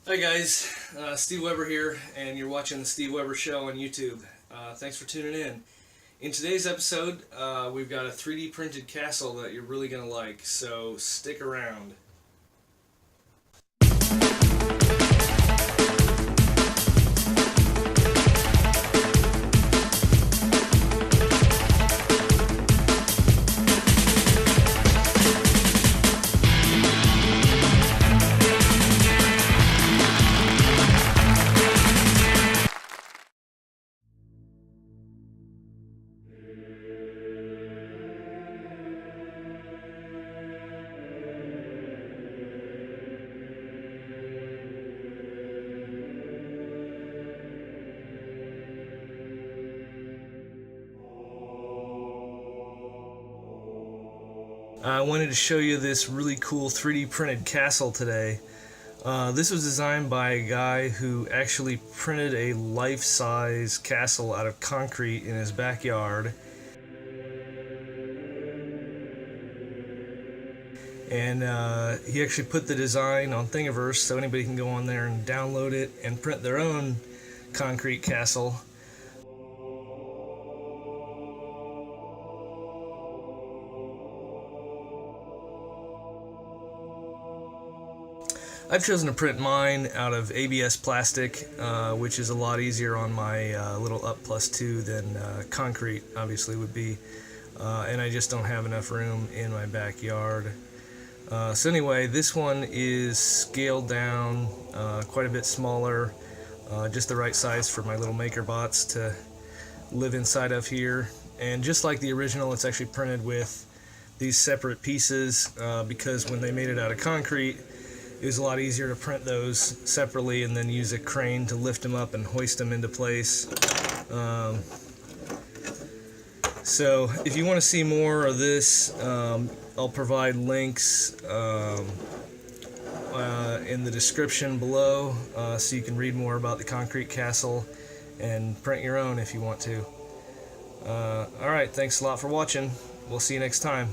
Hi guys, Steve Weber here, and you're watching the Steve Weber Show on YouTube. Thanks for tuning in. In today's episode, we've got a 3D printed castle that you're really going to like, so stick around. I wanted to show you this really cool 3D printed castle today. This was designed by a guy who actually printed a life-size castle out of concrete in his backyard. And he actually put the design on Thingiverse so anybody can go on there and download it and print their own concrete castle. I've chosen to print mine out of ABS plastic, which is a lot easier on my little Up Plus 2 than concrete obviously would be. And I just don't have enough room in my backyard. So anyway, this one is scaled down, quite a bit smaller, just the right size for my little maker bots to live inside of here. And just like the original, it's actually printed with these separate pieces because when they made it out of concrete, it was a lot easier to print those separately and then use a crane to lift them up and hoist them into place. So if you want to see more of this, I'll provide links in the description below so you can read more about the concrete castle and print your own if you want to. Alright, thanks a lot for watching. We'll see you next time.